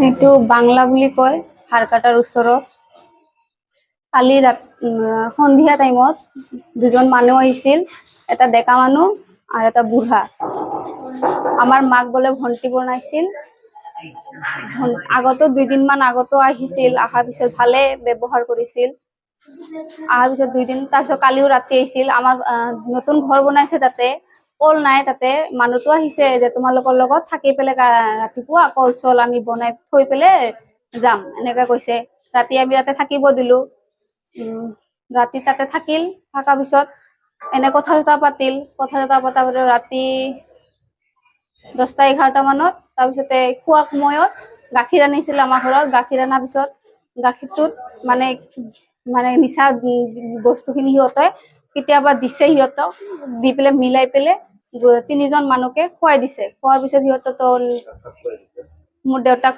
এইটো বাংলা বুলি কয় হাৰকাটাৰ ওচৰত। কালি সন্ধিয়া টাইমত দুজন মানুহ আহিছিল, এটা ডেকা মানুহ আৰু এটা বুঢ়া। আমাৰ মাক বোলে ভণ্টি বনাইছিল। আগতো 2 দিন মান আগতো আহিছিল, অহাৰ পিছত ভালে ব্যৱহাৰ কৰিছিল। অহাৰ পিছত 2 দিন, তাৰপিছত কালিও ৰাতি আহিছিল। আমাক নতুন ঘৰ বনাইছে তাতে, কল নাই তাতে। মানুহতো আহিছে যে তোমালোকৰ লগত থাকি পেলাই ৰাতিপুৱা কল চল আমি বনাই থৈ পেলাই যাম, এনেকে কৈছে। ৰাতি আমি তাতে থাকিব দিলো। ৰাতি তাতে থাকিল, থকাৰ পিছত এনে কথা চথা পাতিল। কথা চথা পতা ৰাতি 10টা-11টা মানত, তাৰপিছতে খোৱা সময়ত গাখীৰ আনিছিল আমাৰ ঘৰত। গাখীৰ অনাৰ পিছত গাখীৰটোত মানে নিচা বস্তুখিনি সিহঁতে কেতিয়াবা দিছে, সিহঁতক দি পেলাই মিলাই পেলাই 3জন মানুহকে খুৱাই দিছে। খোৱাৰ পিছত সিহঁতৰ মোৰ দেউতাক